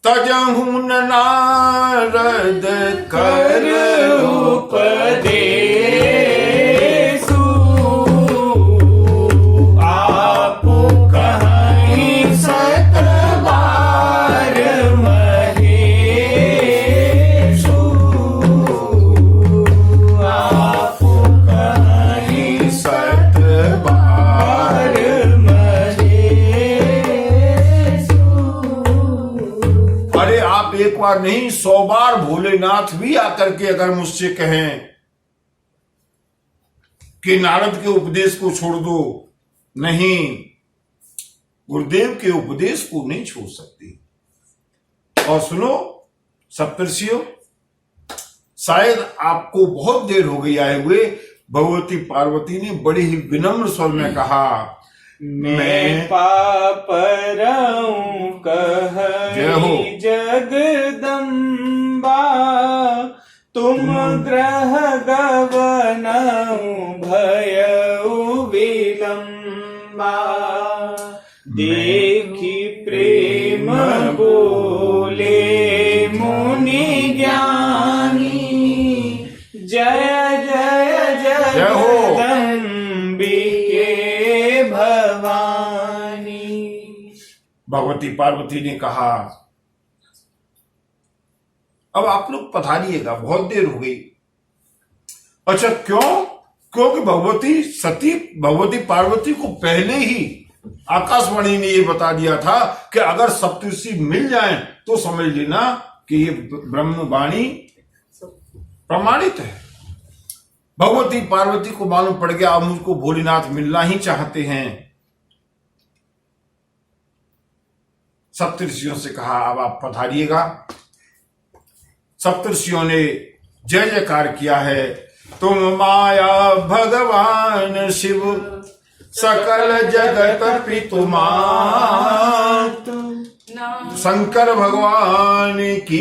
तजहु नारद कर उपदेशु, आप कहीं सतबार महेशु, आप कहीं सतबार अरे आप एक बार नहीं 100 बार भोलेनाथ भी आकर के अगर मुझसे कहें कि नारद के उपदेश को छोड़ दो, नहीं, गुरुदेव के उपदेश को नहीं छोड़ सकती। और सुनो सप्तर्षियों, शायद आपको बहुत देर हो गई आए हुए। भगवती पार्वती ने बड़े ही विनम्र स्वर में कहा, मैं पापरऊं जय हो। कहि जगदम्बा, तुम ग्रह गवनऊ भयउ विलम्बा। देखी प्रेम बोले मुनि ज्ञानी, जय जय जय हो। जगदम्बिके भवानी। भगवती पार्वती ने कहा, अब आप लोग पधारिएगा, बहुत देर हो गई। अच्छा, क्यों? क्योंकि भगवती पार्वती को पहले ही आकाशवाणी ने ये बता दिया था कि अगर सप्तऋषि मिल जाएं तो समझ लेना कि ये ब्रह्मवाणी प्रमाणित है। भगवती पार्वती को मालूम पड़ गया अब मुझको भोलेनाथ मिलना ही चाहते हैं। सप्तऋषियों से कहा, अब आप पधारिएगा। सप्तऋषियों ने जय जयकार किया है। तुम माया भगवान शिव, सकल जगत पितु मात, शंकर भगवान की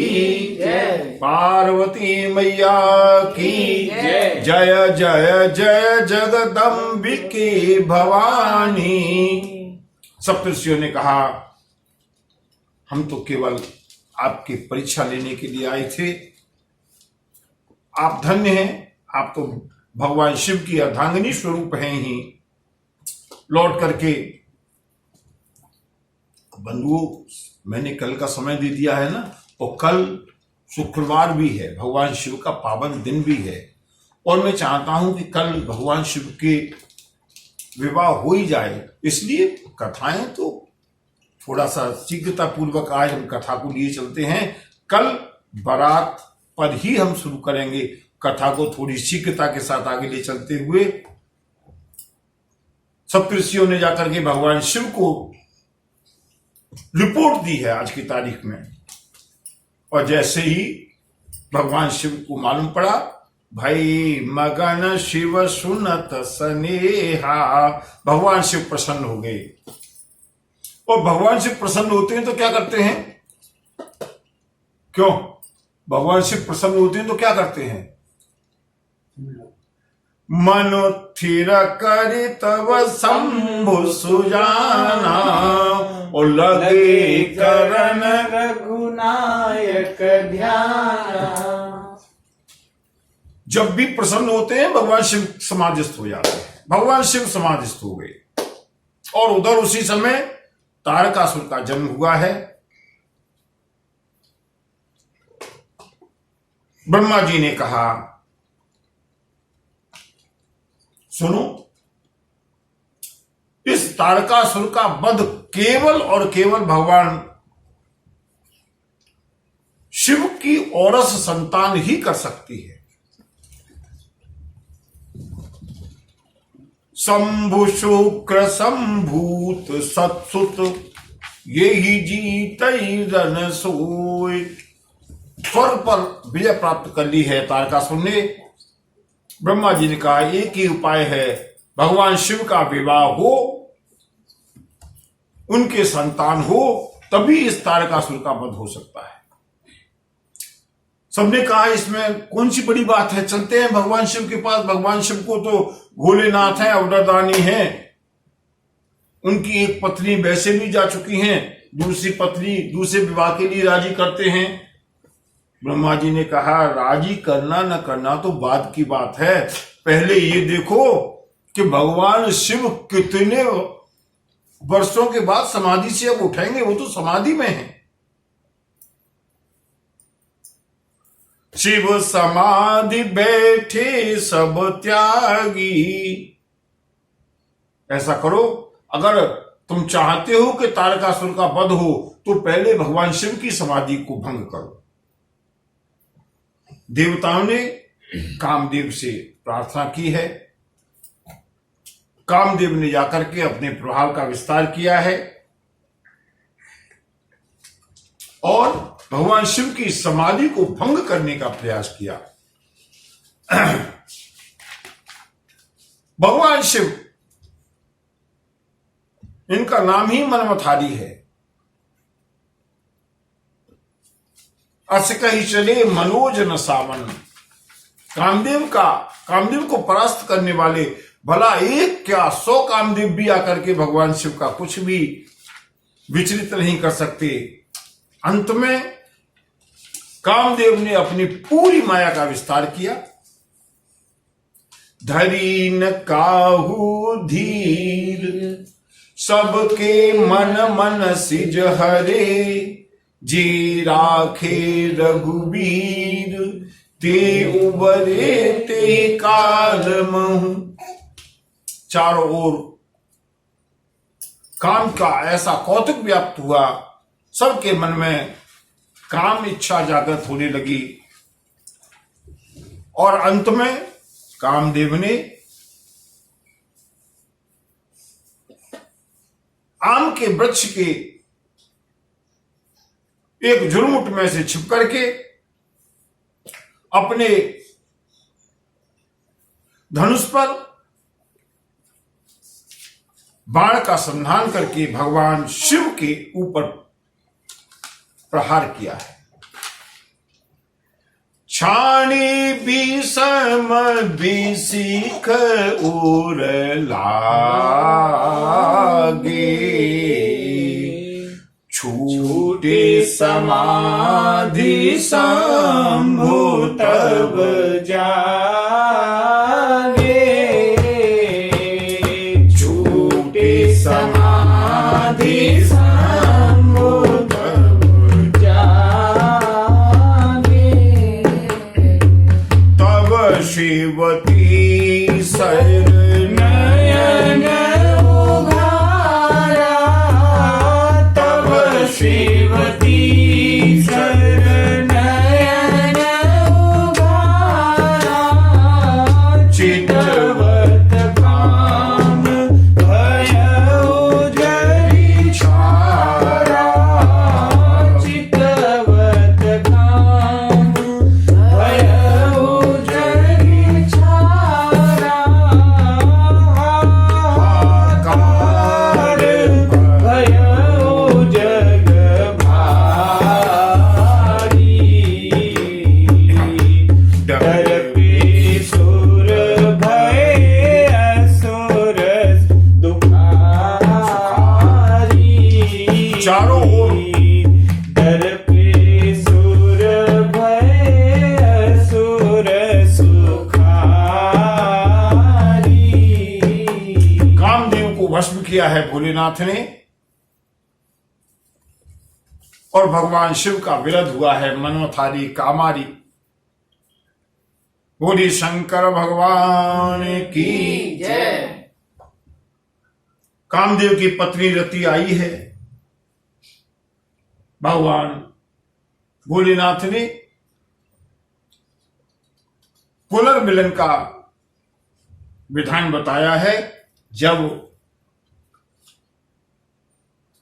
जय, पार्वती मैया की जय। जय जय जय जगदम्बिके भवानी। सप्तऋषियों ने कहा, हम तो केवल आपकी परीक्षा लेने के लिए आए थे। आप धन्य हैं, आप तो भगवान शिव की अर्धांगिनी स्वरूप हैं ही। लौट करके बंधुओं, मैंने कल का समय दे दिया है ना, और कल शुक्रवार भी है, भगवान शिव का पावन दिन भी है, और मैं चाहता हूं कि कल भगवान शिव के विवाह हो ही जाए। इसलिए कथाएं तो थोड़ा सा शीघ्रता पूर्वक आज हम कथा को लिए चलते हैं। कल बारात पर ही हम शुरू करेंगे। कथा को थोड़ी शीघ्रता के साथ आगे ले चलते हुए सप्तऋषियों ने जाकर के भगवान शिव को रिपोर्ट दी है आज की तारीख में। और जैसे ही भगवान शिव को मालूम पड़ा, भाई मगन शिव सुनत स्नेहा, भगवान शिव प्रसन्न हो गए। और भगवान शिव प्रसन्न होते हैं तो क्या करते हैं? क्यों? भगवान शिव प्रसन्न होते हैं तो क्या करते हैं? मनो थिर करि तव शंभु सुजाना, और लगे करन रघुनायक ध्याना। जब भी प्रसन्न होते हैं भगवान शिव समाधिस्थ हो जाते हैं। भगवान शिव समाधिस्थ हो गए, और उधर उसी समय तारकासुर का जन्म हुआ है। ब्रह्मा जी ने कहा, सुनो, इस तारकासुर का वध केवल और केवल भगवान शिव की औरस संतान ही कर सकती है। शंभु शुक्र संभूत सत्सुत, ये ही जीत रन सोय। स्वर्ग पर विजय प्राप्त कर ली है तारकासुर ने। ब्रह्मा जी ने कहा, एक ही उपाय है, भगवान शिव का विवाह हो, उनके संतान हो, तभी इस तारकासुर का वध हो सकता है। सबने कहा, इसमें कौन सी बड़ी बात है, चलते हैं भगवान शिव के पास। भगवान शिव को तो भोलेनाथ है, अवतारदानी है, उनकी एक पत्नी वैसे भी जा चुकी हैं, दूसरी पत्नी दूसरे विवाह के लिए राजी करते हैं। ब्रह्मा जी ने कहा, राजी करना न करना तो बाद की बात है, पहले ये देखो कि भगवान शिव कितने वर्षों के बाद समाधि से अब उठेंगे। वो तो समाधि में है। शिव समाधि बैठे सब त्यागी। ऐसा करो, अगर तुम चाहते हो कि तारकासुर का वध हो तो पहले भगवान शिव की समाधि को भंग करो। देवताओं ने कामदेव से प्रार्थना की है कामदेव ने जाकर के अपने प्रभाव का विस्तार किया है और भगवान शिव की समाधि को भंग करने का प्रयास किया। भगवान शिव, इनका नाम ही मनमथारी है। अस कही चले मनोज न सावन। कामदेव को परास्त करने वाले भला एक क्या 100 कामदेव भी आकर के भगवान शिव का कुछ भी विचलित नहीं कर सकते। अंत में कामदेव ने अपनी पूरी माया का विस्तार किया। धरी न काहू धीर, सबके मन मन सिज हरे। जे राखे रघुबीर, ते उबरे ते काल महु। चारों ओर काम का ऐसा कौतुक व्याप्त हुआ, सबके मन में काम इच्छा जागृत होने लगी और अंत में कामदेव ने आम के वृक्ष के एक झुरमुट में से छिप करके अपने धनुष पर बाण का संधान करके भगवान शिव के ऊपर प्रहार किया है। छाणी बीसम बीसीख उर लागे। छूटे समाधि शंभु तब जागे। छूटे समाधि शंभु तब जागे। तब शिवती शरण नयन उघारा। तब शिवती शरण नयन उघारा। चितवत काम भयउ जरि छारा। चितवत काम भयउ जरि छारा। हाहाकार भयउ जग भारी। डर पे सुर भय असुर दुखारी। चारों ओर डर पे सुर भय असुर सुखारी। कामदेव को भस्म किया है भोलेनाथ ने और भगवान शिव का विरोध हुआ है मनमथारी कामारी। बोले शंकर भगवान की जय। कामदेव की पत्नी रति आई है। भगवान भोलेनाथ ने पुनर्मिलन का विधान बताया है। जब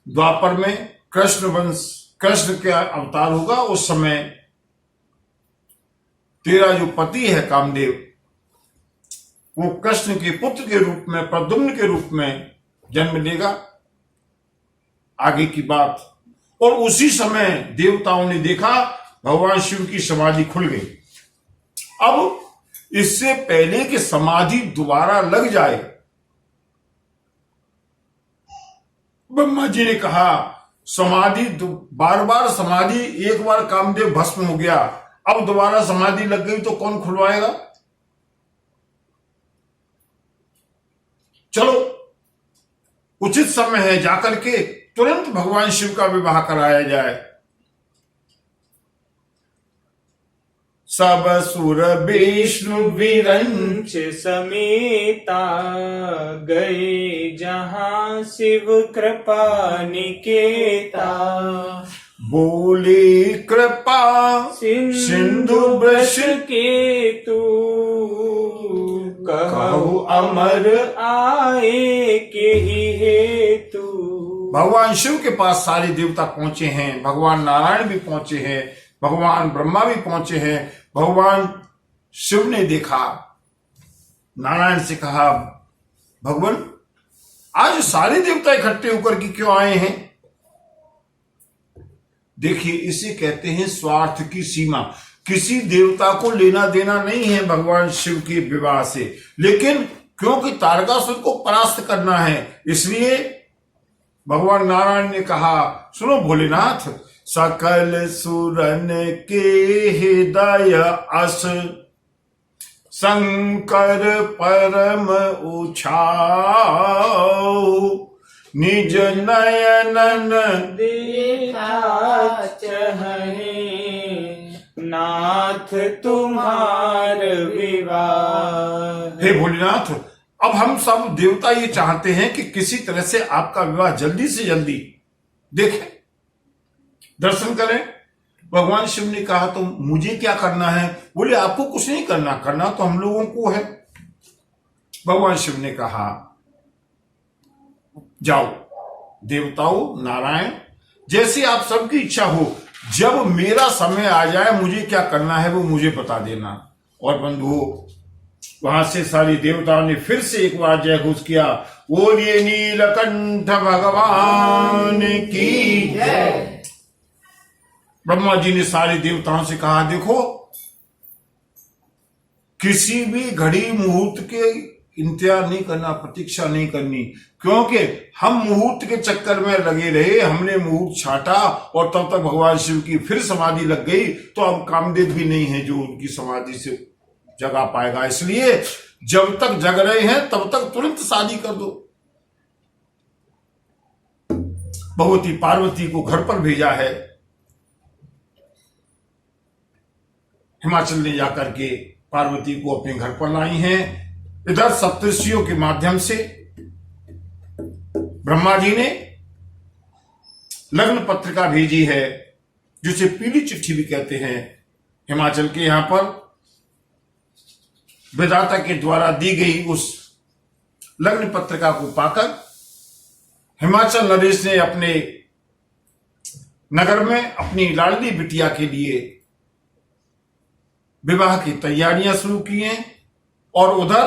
द्वापर में कृष्ण का अवतार होगा उस समय तेरा जो पति है कामदेव, वो कृष्ण के पुत्र के रूप में, प्रद्युम्न के रूप में जन्म लेगा। आगे की बात। और उसी समय देवताओं ने देखा भगवान शिव की समाधि खुल गई। अब इससे पहले कि समाधि दोबारा लग जाए, ब्रह्मा जी ने कहा समाधि बार बार समाधि, एक बार कामदेव भस्म हो गया, अब दोबारा समाधि लग गई तो कौन खुलवाएगा। चलो उचित समय है, जाकर के तुरंत भगवान शिव का विवाह कराया जाए। सब सुर विष्णु विरंच समेता गए जहां शिव कृपा निकेता। बोले कृपा सिंधु वृष के तू कहु अमर आए के ही हेतु। भगवान शिव के पास सारे देवता पहुंचे हैं, भगवान नारायण भी पहुंचे हैं, भगवान ब्रह्मा भी पहुंचे हैं। भगवान शिव ने देखा, नारायण से कहा, भगवान आज सारे देवता इकट्ठे होकर के क्यों आए हैं? देखिए, इसे कहते हैं स्वार्थ की सीमा। किसी देवता को लेना देना नहीं है भगवान शिव के विवाह से, लेकिन क्योंकि तारकासुर को परास्त करना है, इसलिए भगवान नारायण ने कहा, सुनो भोलेनाथ, सकल सुरन के हृदय अस शंकर परम उछाऊ, निज नयनन देखा चहने नाथ तुम्हार विवाह। हे भोलेनाथ, अब हम सब देवता ये चाहते हैं कि किसी तरह से आपका विवाह जल्दी से जल्दी देखें, दर्शन करें। भगवान शिव ने कहा, तो मुझे क्या करना है? बोले, आपको कुछ नहीं करना, करना तो हम लोगों को है। भगवान शिव ने कहा, जाओ देवताओं, नारायण, जैसी आप सबकी इच्छा हो, जब मेरा समय आ जाए मुझे क्या करना है वो मुझे बता देना। और बंधुओं, वहां से सारी देवताओं ने फिर से एक बार जय घोष किया, बोलिए नीलकंठ भगवान की जय। ब्रह्मा जी ने सारे देवताओं से कहा, देखो, किसी भी घड़ी मुहूर्त के इंतजार नहीं करना, प्रतीक्षा नहीं करनी, क्योंकि हम मुहूर्त के चक्कर में लगे रहे, हमने मुहूर्त छाटा और तब तक भगवान शिव की फिर समाधि लग गई, तो अब कामदेव भी नहीं है जो उनकी समाधि से जगा पाएगा। इसलिए जब तक जग रहे हैं तब तक तुरंत शादी कर दो। भगवती पार्वती को घर पर भेजा है, हिमाचल ने जाकर के पार्वती को अपने घर पर लाई हैं। इधर सप्तर्षियों के माध्यम से ब्रह्मा जी ने लग्न पत्रिका भेजी है, जिसे पीली चिट्ठी भी कहते हैं। हिमाचल के यहां पर विधाता के द्वारा दी गई उस लग्न पत्रिका को पाकर हिमाचल नरेश ने अपने नगर में अपनी लाडली बिटिया के लिए विवाह की तैयारियां शुरू की हैं। और उधर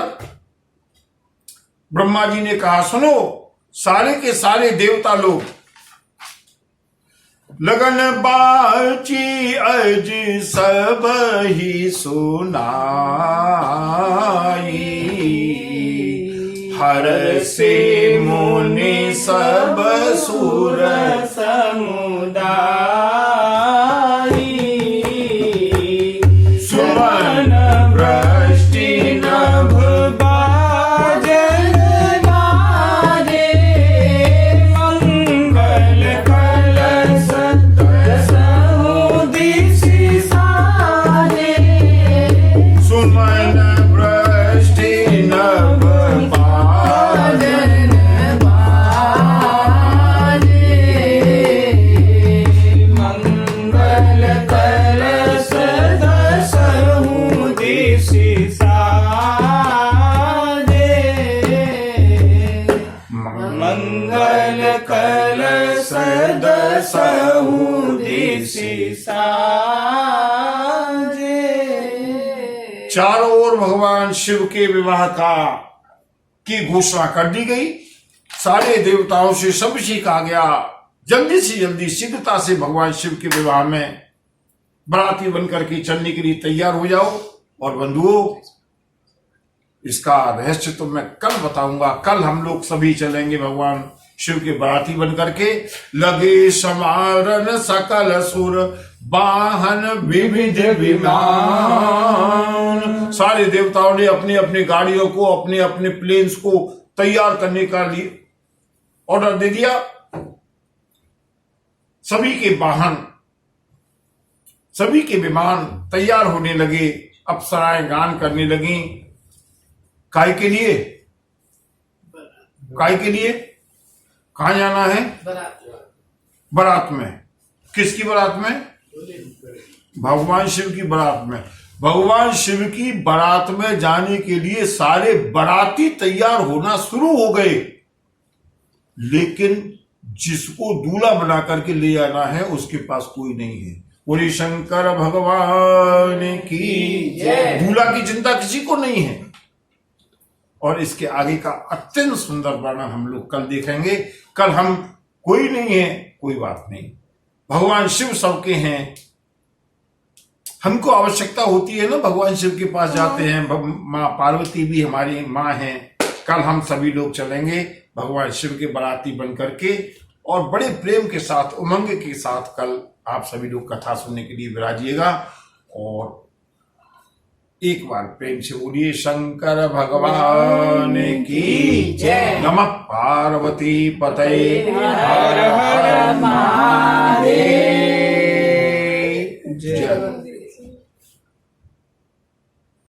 ब्रह्मा जी ने कहा, सुनो सारे के सारे देवता लोग, लगन बाची अज सब ही सुनाई, हर से मुनि सब सुर समुदाय, सुमन वृष्टि नभ बाजन गाजे, मंगल कलश सहुदिशि साजे, सुमन वृष्टि नभ बाजन बाजे, मंगल कलश सहुदिशि साजे, मंगल कलश सहुदिशि साजे। चारों ओर भगवान शिव के विवाह की घोषणा कर दी गई। सारे देवताओं से सबसे कहा गया, जल्दी से जल्दी शीघ्रता से भगवान शिव के विवाह में बराती बनकर के चलने के लिए तैयार हो जाओ। और बंधुओं, इसका रहस्य तो मैं कल बताऊंगा। कल हम लोग सभी चलेंगे भगवान शिव के बराती बनकर के। लगे समारन सकल सुर वाहन विविध विमान। सारे देवताओं ने अपनी अपनी गाड़ियों को, अपने अपने प्लेन्स को तैयार करने का लिए ऑर्डर दे दिया। सभी के वाहन, सभी के विमान तैयार होने लगे। अप्सराएं गान करने लगी। काय के लिए? काय के लिए? कहां जाना है? बारात में। किसकी बारात में? भगवान शिव की बारात में। भगवान शिव की बारात में जाने के लिए सारे बाराती तैयार होना शुरू हो गए, लेकिन जिसको दूल्हा बना करके ले जाना है उसके पास कोई नहीं है। बोले शंकर भगवान की जय। दूल्हा की चिंता किसी को नहीं है। और इसके आगे का अत्यंत सुंदर वर्णन हम लोग कल देखेंगे। कल हम कोई नहीं है, कोई बात नहीं, भगवान शिव सबके हैं। हमको आवश्यकता होती है ना, भगवान शिव के पास जाते हैं। माँ पार्वती भी हमारी माँ हैं। कल हम सभी लोग चलेंगे भगवान शिव के बाराती बन करके, और बड़े प्रेम के साथ, उमंग के साथ कल आप सभी लोग कथा सुनने के लिए विराजिएगा। और एक बार प्रेम से बोलिए शंकर भगवान की जय। नमः पार्वती पतये।